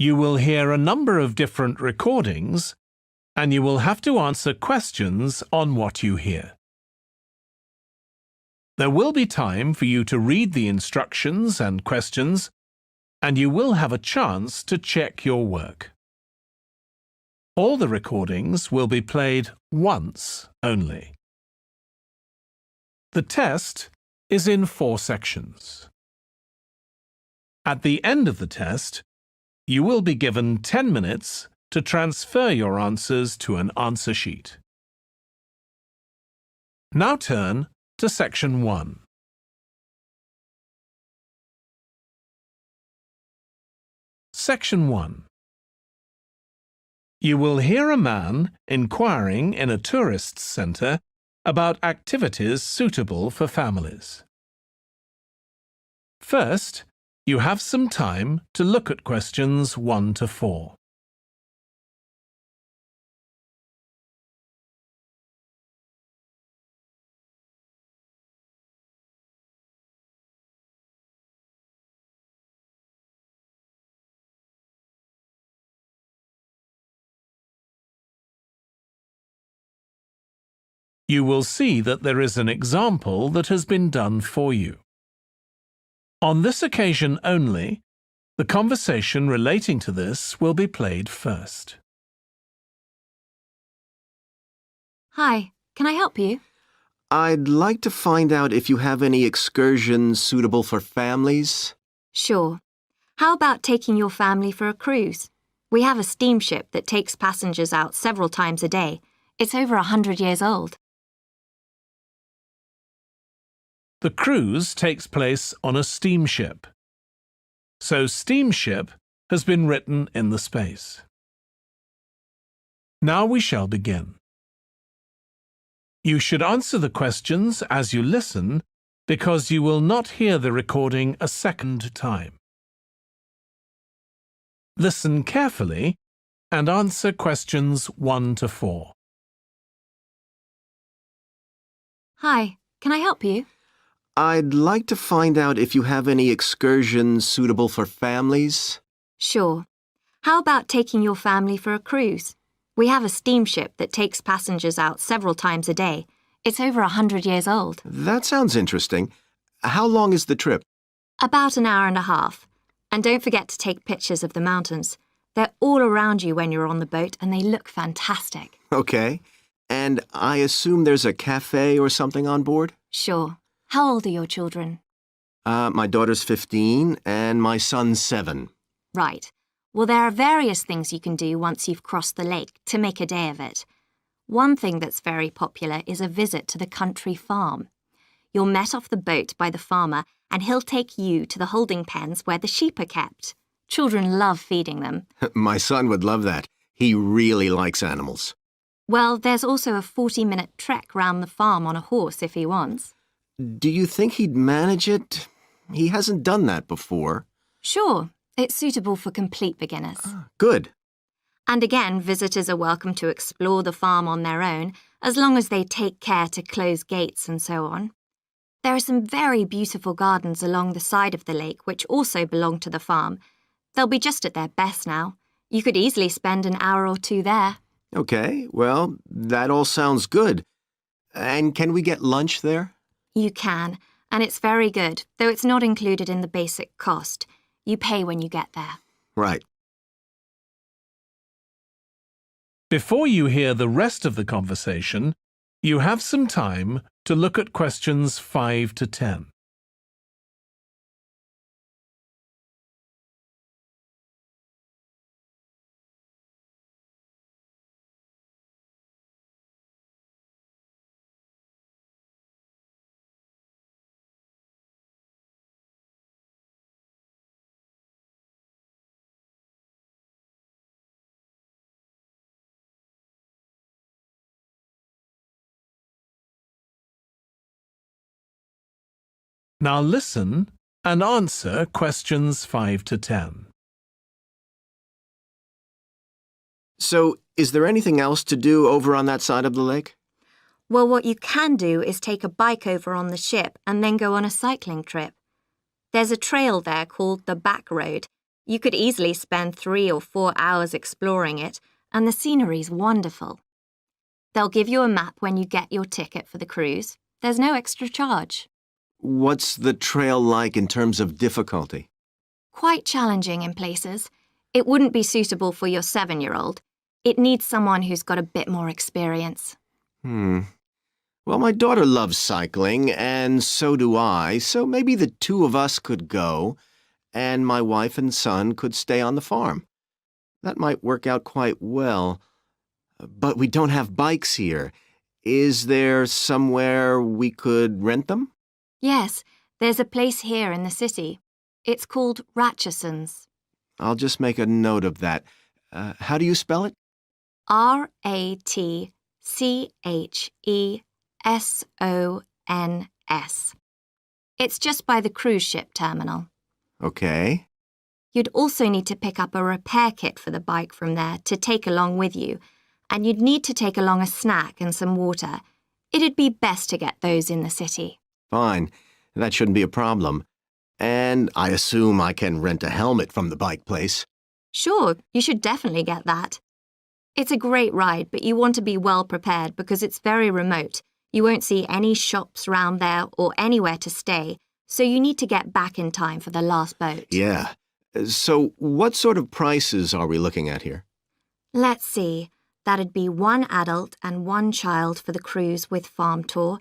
You will hear a number of different recordings, and you will have to answer questions on what you hear. There will be time for you to read the instructions and questions, and you will have a chance to check your work. All the recordings will be played once only. The test is in 4 sections. At the end of the test, you will be given 10 minutes to transfer your answers to an answer sheet. Now turn to Section 1. Section 1. You will hear a man inquiring in a tourist centre about activities suitable for families. First, you have some time to look at questions 1 to 4. You will see that there is an example that has been done for you. On this occasion only, the conversation relating to this will be played first. Hi, can I help you? I'd like to find out if you have any excursions suitable for families. Sure. How about taking your family for a cruise? We have a steamship that takes passengers out several times a day. It's over 100 years old. The cruise takes place on a steamship. So steamship has been written in the space. Now we shall begin. You should answer the questions as you listen because you will not hear the recording a second time. Listen carefully and answer questions 1 to 4. Hi, can I help you? I'd like to find out if you have any excursions suitable for families. Sure. How about taking your family for a cruise? We have a steamship that takes passengers out several times a day. It's over 100 years old. That sounds interesting. How long is the trip? About an hour and a half. And don't forget to take pictures of the mountains. They're all around you when you're on the boat and they look fantastic. Okay. And I assume there's a cafe or something on board? Sure. How old are your children? My daughter's 15 and my son's 7. Right. Well, there are various things you can do once you've crossed the lake to make a day of it. One thing that's very popular is a visit to the country farm. You'll met off the boat by the farmer and he'll take you to the holding pens where the sheep are kept. Children love feeding them. My son would love that. He really likes animals. Well, there's also a 40-minute trek round the farm on a horse if he wants. Do you think he'd manage it? He hasn't done that before. Sure. It's suitable for complete beginners. Good. And again, visitors are welcome to explore the farm on their own, as long as they take care to close gates and so on. There are some very beautiful gardens along the side of the lake which also belong to the farm. They'll be just at their best now. You could easily spend an hour or 2 there. Okay, well, that all sounds good. And can we get lunch there? You can, and it's very good, though it's not included in the basic cost. You pay when you get there. Right. Before you hear the rest of the conversation, you have some time to look at questions 5 to 10. Now listen and answer questions 5 to 10. So, is there anything else to do over on that side of the lake? Well, what you can do is take a bike over on the ship and then go on a cycling trip. There's a trail there called the Back Road. You could easily spend 3 or 4 hours exploring it, and the scenery's wonderful. They'll give you a map when you get your ticket for the cruise. There's no extra charge. What's the trail like in terms of difficulty? Quite challenging in places. It wouldn't be suitable for your 7-year-old. It needs someone who's got a bit more experience. Well, my daughter loves cycling, and so do I, so maybe the two of us could go, and my wife and son could stay on the farm. That might work out quite well. But we don't have bikes here. Is there somewhere we could rent them? Yes, there's a place here in the city. It's called Ratcheson's. I'll just make a note of that. How do you spell it? Ratchesons. It's just by the cruise ship terminal. Okay. You'd also need to pick up a repair kit for the bike from there to take along with you, and you'd need to take along a snack and some water. It'd be best to get those in the city. Fine. That shouldn't be a problem. And I assume I can rent a helmet from the bike place. Sure, you should definitely get that. It's a great ride, but you want to be well prepared because it's very remote. You won't see any shops round there or anywhere to stay, so you need to get back in time for the last boat. Yeah. So what sort of prices are we looking at here? Let's see. That'd be 1 adult and 1 child for the cruise with farm tour.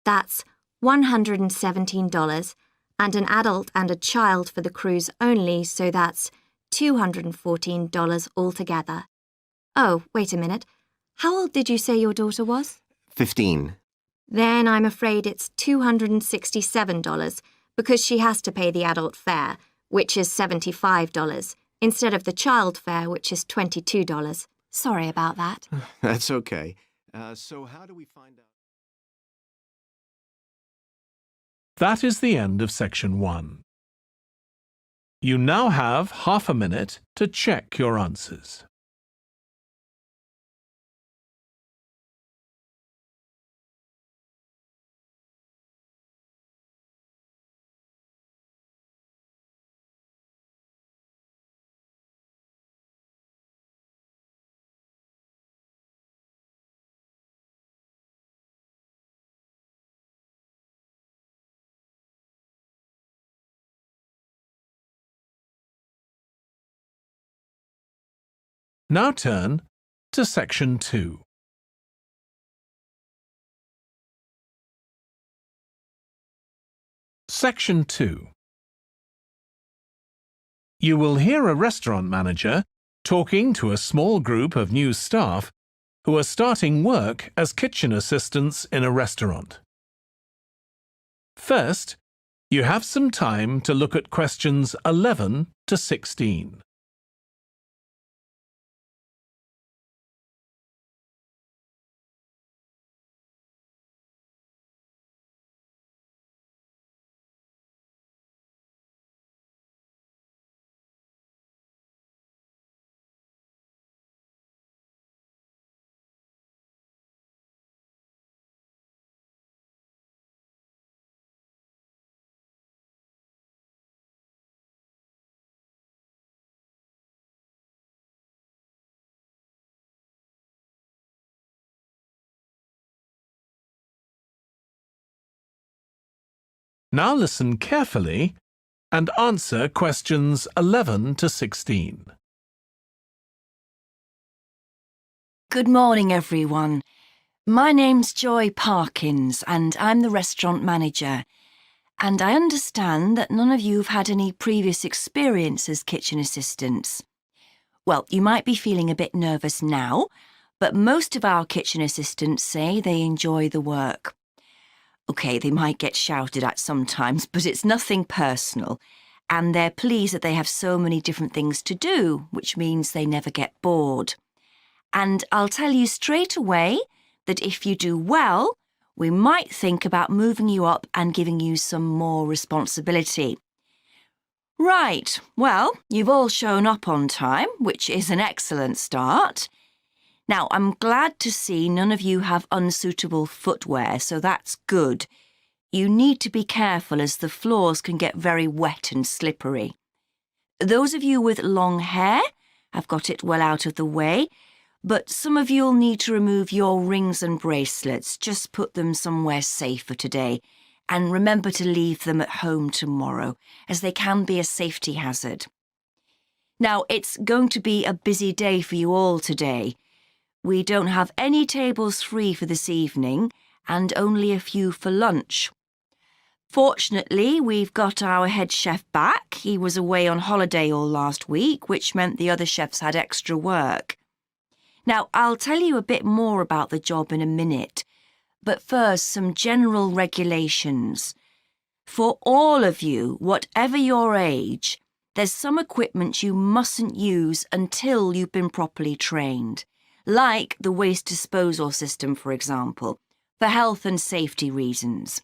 That's $117, and an adult and a child for the cruise only, so that's $214 altogether. Oh, wait a minute. How old did you say your daughter was? 15. Then I'm afraid it's $267 because she has to pay the adult fare, which is $75, instead of the child fare, which is $22. Sorry about that. That's okay. So how do we find out? That is the end of section 1. You now have half a minute to check your answers. Now turn to section 2. Section 2. You will hear a restaurant manager talking to a small group of new staff who are starting work as kitchen assistants in a restaurant. First, you have some time to look at questions 11 to 16. Now listen carefully and answer questions 11 to 16. Good morning, everyone. My name's Joy Parkins, and I'm the restaurant manager. And I understand that none of you have had any previous experience as kitchen assistants. Well, you might be feeling a bit nervous now, but most of our kitchen assistants say they enjoy the work. OK, they might get shouted at sometimes, but it's nothing personal. And they're pleased that they have so many different things to do, which means they never get bored. And I'll tell you straight away that if you do well, we might think about moving you up and giving you some more responsibility. Right, well, you've all shown up on time, which is an excellent start. Now, I'm glad to see none of you have unsuitable footwear, so that's good. You need to be careful as the floors can get very wet and slippery. Those of you with long hair, I've got it well out of the way, but some of you'll need to remove your rings and bracelets. Just put them somewhere safe for today, and remember to leave them at home tomorrow, as they can be a safety hazard. Now, it's going to be a busy day for you all today. We don't have any tables free for this evening, and only a few for lunch. Fortunately, we've got our head chef back. He was away on holiday all last week, which meant the other chefs had extra work. Now, I'll tell you a bit more about the job in a minute, but first, some general regulations. For all of you, whatever your age, there's some equipment you mustn't use until you've been properly trained, like the waste disposal system, for example, for health and safety reasons.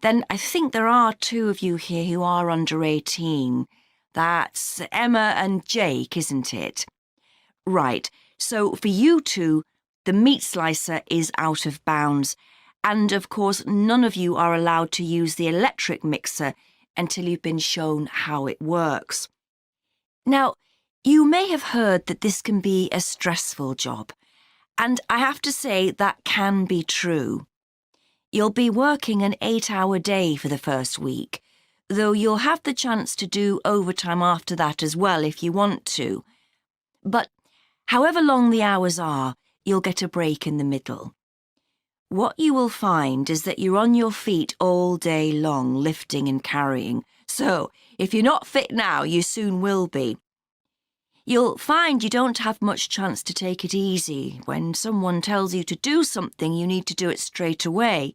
Then I think there are 2 of you here who are under 18. That's Emma and Jake, isn't it? Right, so for you 2, the meat slicer is out of bounds, and of course none of you are allowed to use the electric mixer until you've been shown how it works. Now, you may have heard that this can be a stressful job, and I have to say that can be true. You'll be working an 8-hour day for the first week, though you'll have the chance to do overtime after that as well if you want to. But however long the hours are, you'll get a break in the middle. What you will find is that you're on your feet all day long, lifting and carrying. So, if you're not fit now, you soon will be. You'll find you don't have much chance to take it easy. When someone tells you to do something, you need to do it straight away.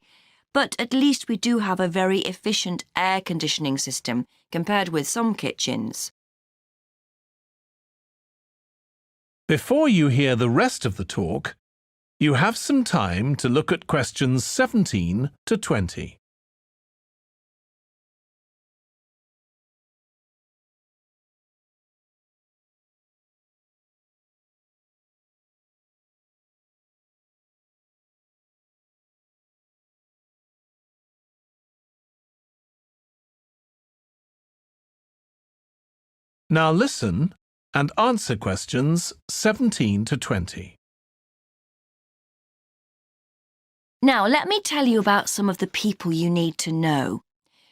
But at least we do have a very efficient air conditioning system compared with some kitchens. Before you hear the rest of the talk, you have some time to look at questions 17 to 20. Now listen and answer questions 17 to 20. Now, let me tell you about some of the people you need to know.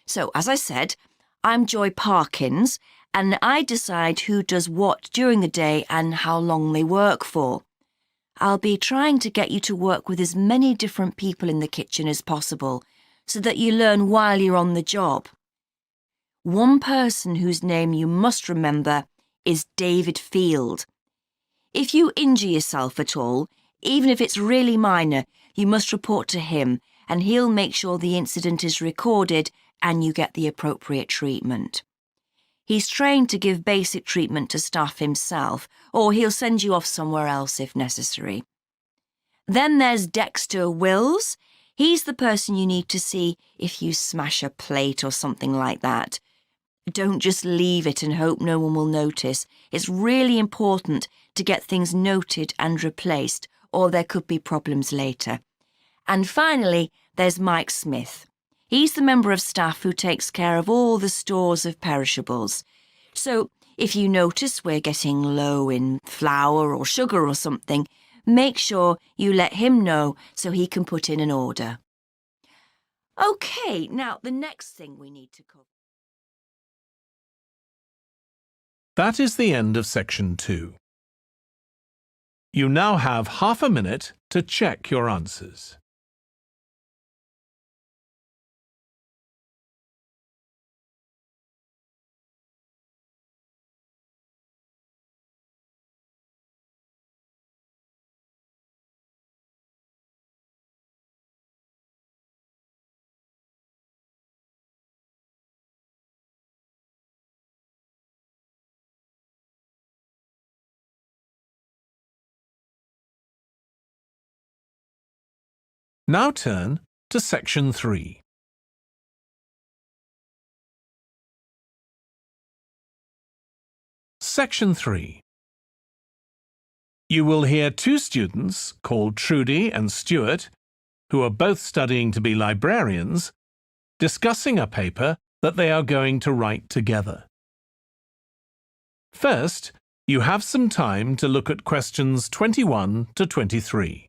So, as I said, I'm Joy Parkins, and I decide who does what during the day and how long they work for. I'll be trying to get you to work with as many different people in the kitchen as possible, so that you learn while you're on the job. One person whose name you must remember is David Field. If you injure yourself at all, even if it's really minor, you must report to him, and he'll make sure the incident is recorded and you get the appropriate treatment. He's trained to give basic treatment to staff himself, or he'll send you off somewhere else if necessary. Then there's Dexter Wills. He's the person you need to see if you smash a plate or something like that. Don't just leave it and hope no one will notice. It's really important to get things noted and replaced, or there could be problems later. And finally, there's Mike Smith. He's the member of staff who takes care of all the stores of perishables. So, if you notice we're getting low in flour or sugar or something, make sure you let him know so he can put in an order. OK, now the next thing we need to cover. That is the end of section 2. You now have half a minute to check your answers. Now turn to section 3. Section 3. You will hear 2 students called Trudy and Stuart, who are both studying to be librarians, discussing a paper that they are going to write together. First, you have some time to look at questions 21 to 23.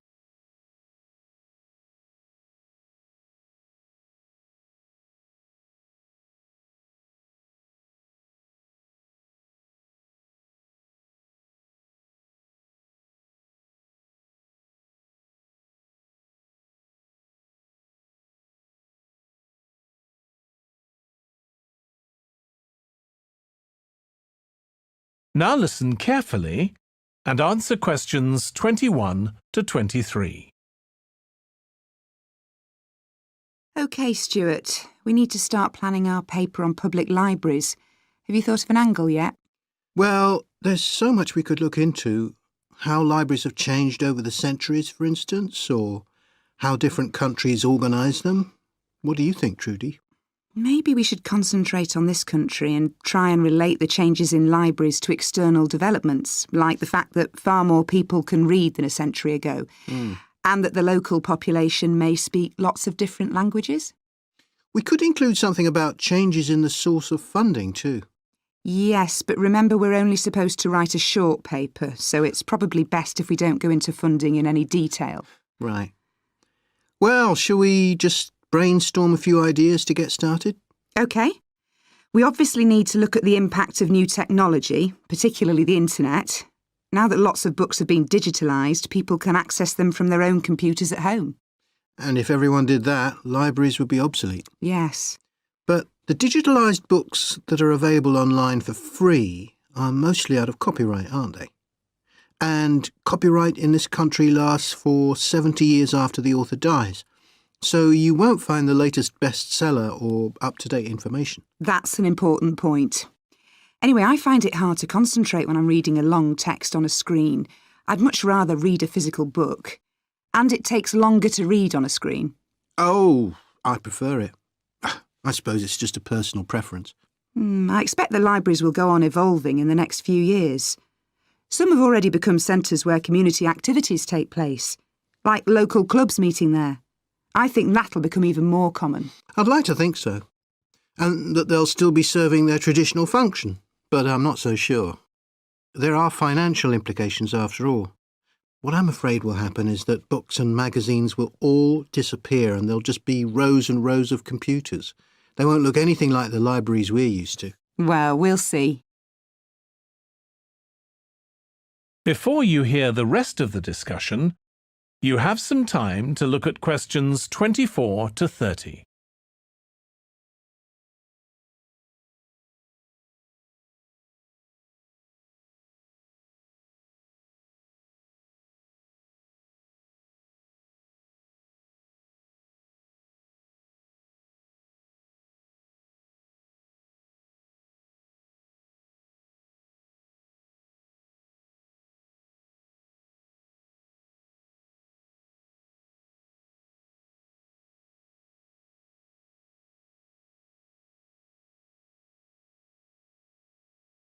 Now listen carefully and answer questions 21 to 23. OK, Stuart, we need to start planning our paper on public libraries. Have you thought of an angle yet? Well, there's so much we could look into. How libraries have changed over the centuries, for instance, or how different countries organise them. What do you think, Trudy? Maybe we should concentrate on this country and try and relate the changes in libraries to external developments, like the fact that far more people can read than a century ago, and that the local population may speak lots of different languages. We could include something about changes in the source of funding too. Yes, but remember we're only supposed to write a short paper, so it's probably best if we don't go into funding in any detail. Right. Well, shall we just brainstorm a few ideas to get started? OK. We obviously need to look at the impact of new technology, particularly the internet. Now that lots of books have been digitalised, people can access them from their own computers at home. And if everyone did that, libraries would be obsolete. Yes. But the digitalised books that are available online for free are mostly out of copyright, aren't they? And copyright in this country lasts for 70 years after the author dies. So you won't find the latest bestseller or up-to-date information. That's an important point. Anyway, I find it hard to concentrate when I'm reading a long text on a screen. I'd much rather read a physical book. And it takes longer to read on a screen. Oh, I prefer it. I suppose it's just a personal preference. I expect the libraries will go on evolving in the next few years. Some have already become centres where community activities take place, like local clubs meeting there. I think that'll become even more common. I'd like to think so. And that they'll still be serving their traditional function, but I'm not so sure. There are financial implications after all. What I'm afraid will happen is that books and magazines will all disappear and there'll just be rows and rows of computers. They won't look anything like the libraries we're used to. Well, we'll see. Before you hear the rest of the discussion, you have some time to look at questions 24 to 30.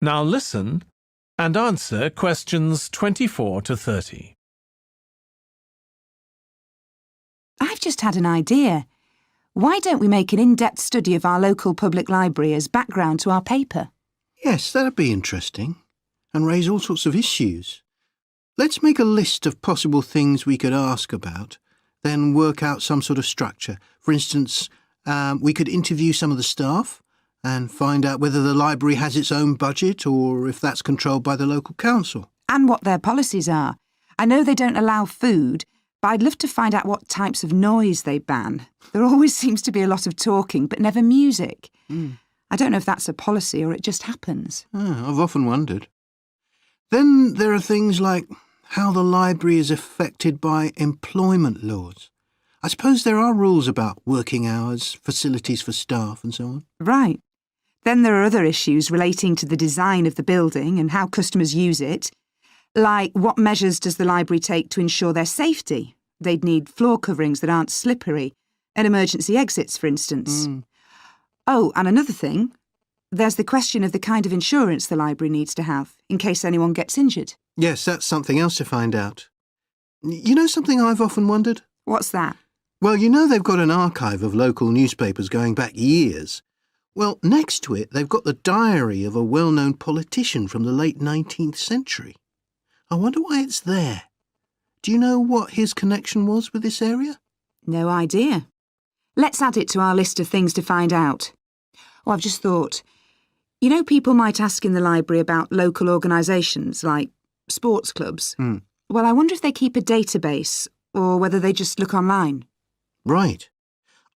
Now listen and answer questions 24 to 30. I've just had an idea. Why don't we make an in-depth study of our local public library as background to our paper? Yes, that'd be interesting. And raise all sorts of issues. Let's make a list of possible things we could ask about, then work out some sort of structure. For instance, we could interview some of the staff and find out whether the library has its own budget or if that's controlled by the local council. And what their policies are. I know they don't allow food, but I'd love to find out what types of noise they ban. There always seems to be a lot of talking, but never music. I don't know if that's a policy or it just happens. I've often wondered. Then there are things like how the library is affected by employment laws. I suppose there are rules about working hours, facilities for staff and so on. Right. Then there are other issues relating to the design of the building and how customers use it. Like, what measures does the library take to ensure their safety? They'd need floor coverings that aren't slippery, and emergency exits, for instance. Oh, and another thing, there's the question of the kind of insurance the library needs to have, in case anyone gets injured. Yes, that's something else to find out. You know something I've often wondered? What's that? Well, you know they've got an archive of local newspapers going back years. Well, next to it, they've got the diary of a well-known politician from the late 19th century. I wonder why it's there. Do you know what his connection was with this area? No idea. Let's add it to our list of things to find out. Oh, I've just thought. You know, people might ask in the library about local organisations like sports clubs. Well, I wonder if they keep a database or whether they just look online. Right.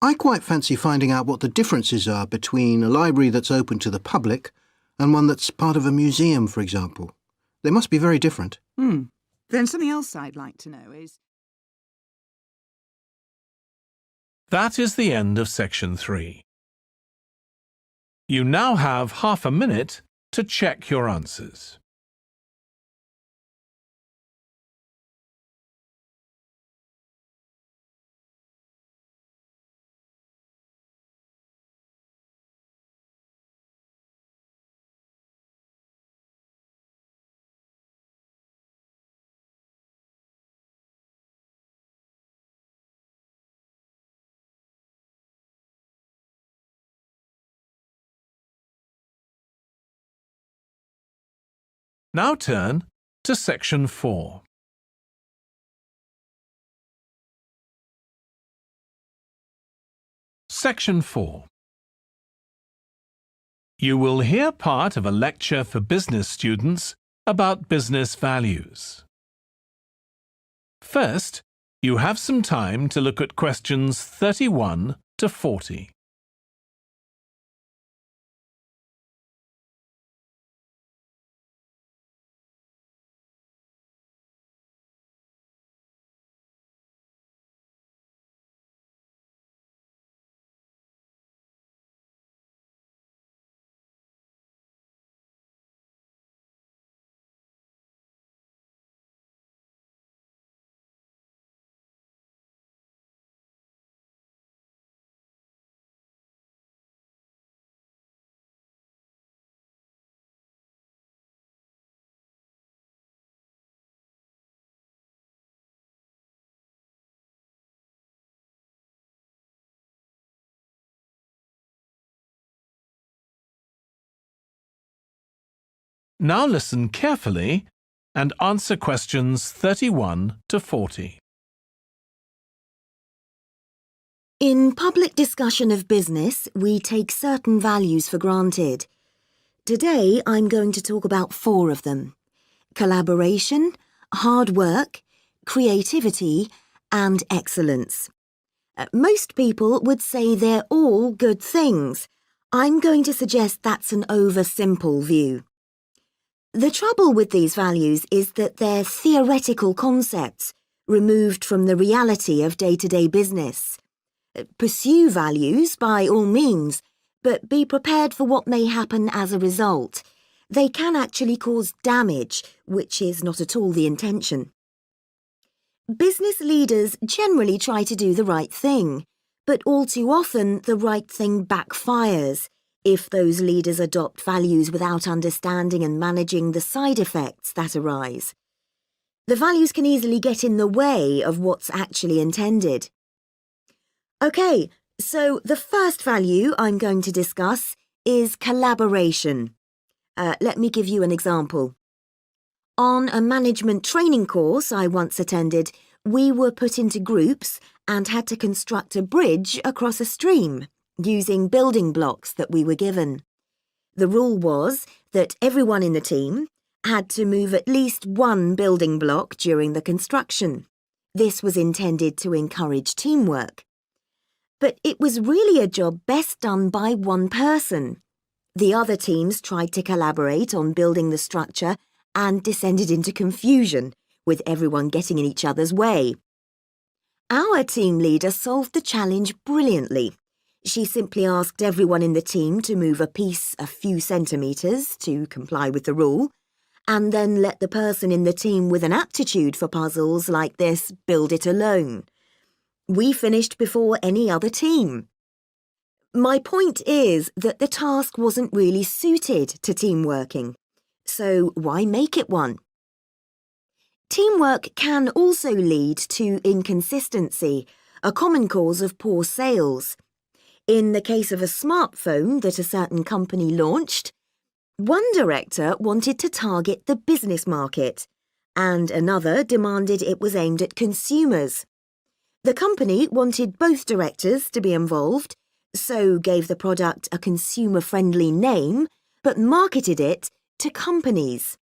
I quite fancy finding out what the differences are between a library that's open to the public and one that's part of a museum, for example. They must be very different. Then something else I'd like to know is... That is the end of section 3. You now have half a minute to check your answers. Now turn to section 4. Section 4. You will hear part of a lecture for business students about business values. First, you have some time to look at questions 31 to 40. Now listen carefully and answer questions 31 to 40. In public discussion of business, we take certain values for granted. Today, I'm going to talk about 4 of them: collaboration, hard work, creativity, and excellence. Most people would say they're all good things. I'm going to suggest that's an oversimple view. The trouble with these values is that they're theoretical concepts, removed from the reality of day-to-day business. Pursue values by all means, but be prepared for what may happen as a result. They can actually cause damage, which is not at all the intention. Business leaders generally try to do the right thing, but all too often the right thing backfires if those leaders adopt values without understanding and managing the side effects that arise. The values can easily get in the way of what's actually intended. OK, so the first value I'm going to discuss is collaboration. Let me give you an example. On a management training course I once attended, we were put into groups and had to construct a bridge across a stream, using building blocks that we were given. The rule was that everyone in the team had to move at least one building block during the construction. This was intended to encourage teamwork. But it was really a job best done by one person. The other teams tried to collaborate on building the structure and descended into confusion, with everyone getting in each other's way. Our team leader solved the challenge brilliantly. She simply asked everyone in the team to move a piece a few centimetres to comply with the rule, and then let the person in the team with an aptitude for puzzles like this build it alone. We finished before any other team. My point is that the task wasn't really suited to team working, so why make it one? Teamwork can also lead to inconsistency, a common cause of poor sales. In the case of a smartphone that a certain company launched, one director wanted to target the business market, and another demanded it was aimed at consumers. The company wanted both directors to be involved, so gave the product a consumer-friendly name, but marketed it to companies.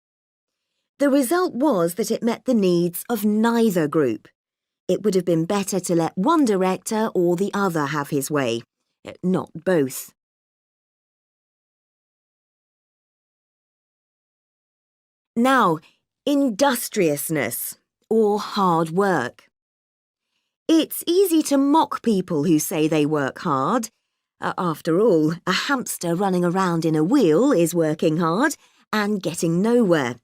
The result was that it met the needs of neither group. It would have been better to let one director or the other have his way, not both. Now, industriousness, or hard work. It's easy to mock people who say they work hard. After all, a hamster running around in a wheel is working hard and getting nowhere.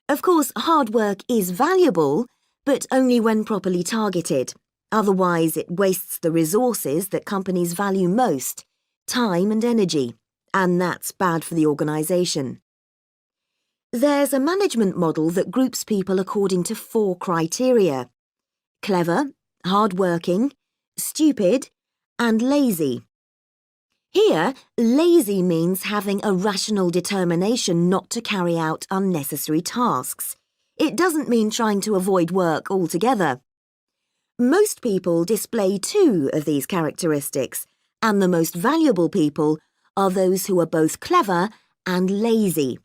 Of course, hard work is valuable, but only when properly targeted. Otherwise, it wastes the resources that companies value most, time and energy, and that's bad for the organisation. There's a management model that groups people according to 4 criteria: clever, hard-working, stupid, and lazy. Here, lazy means having a rational determination not to carry out unnecessary tasks. It doesn't mean trying to avoid work altogether. Most people display 2 of these characteristics, and the most valuable people are those who are both clever and lazy.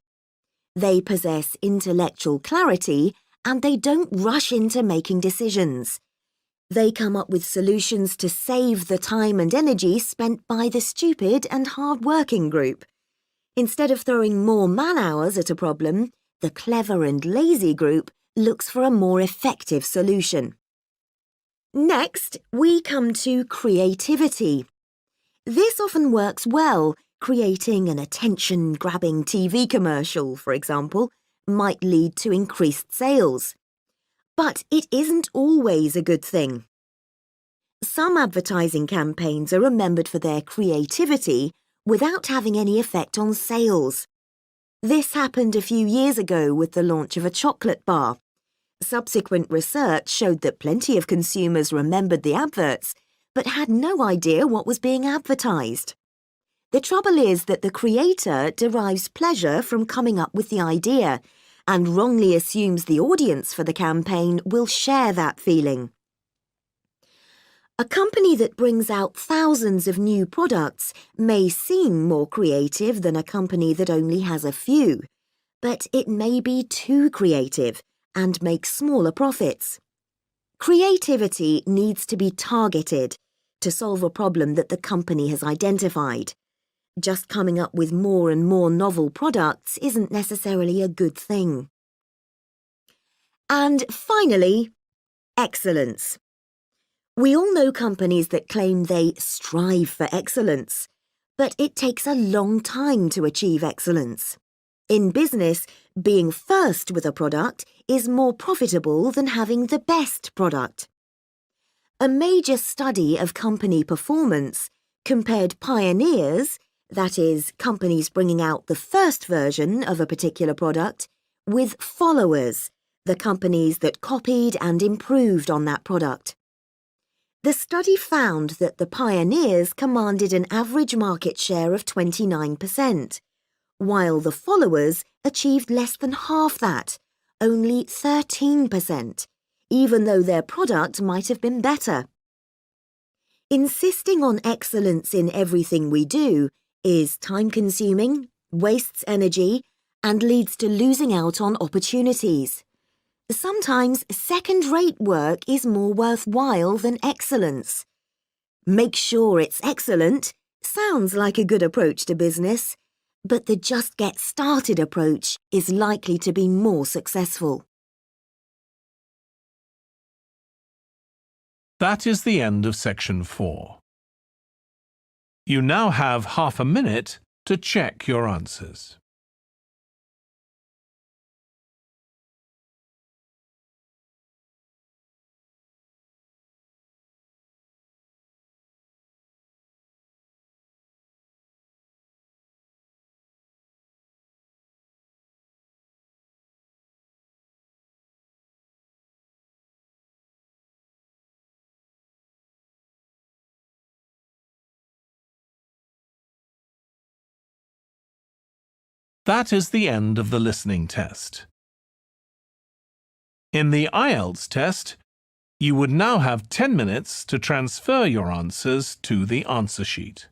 They possess intellectual clarity and they don't rush into making decisions. They come up with solutions to save the time and energy spent by the stupid and hard-working group. Instead of throwing more man-hours at a problem, the clever and lazy group looks for a more effective solution. Next, we come to creativity. This often works well. Creating an attention-grabbing TV commercial, for example, might lead to increased sales. But it isn't always a good thing. Some advertising campaigns are remembered for their creativity without having any effect on sales. This happened a few years ago with the launch of a chocolate bar. Subsequent research showed that plenty of consumers remembered the adverts, but had no idea what was being advertised. The trouble is that the creator derives pleasure from coming up with the idea and wrongly assumes the audience for the campaign will share that feeling. A company that brings out thousands of new products may seem more creative than a company that only has a few, but it may be too creative and make smaller profits. Creativity needs to be targeted to solve a problem that the company has identified. Just coming up with more and more novel products isn't necessarily a good thing. And finally, excellence. We all know companies that claim they strive for excellence, but it takes a long time to achieve excellence. In business, being first with a product is more profitable than having the best product. A major study of company performance compared pioneers, that is, companies bringing out the first version of a particular product, with followers, the companies that copied and improved on that product. The study found that the pioneers commanded an average market share of 29%, while the followers achieved less than half that, only 13%, even though their product might have been better. Insisting on excellence in everything we do is time-consuming, wastes energy, and leads to losing out on opportunities. Sometimes second-rate work is more worthwhile than excellence. Make sure it's excellent sounds like a good approach to business, but the just get started approach is likely to be more successful. That is the end of section 4. You now have half a minute to check your answers. That is the end of the listening test. In the IELTS test, you would now have 10 minutes to transfer your answers to the answer sheet.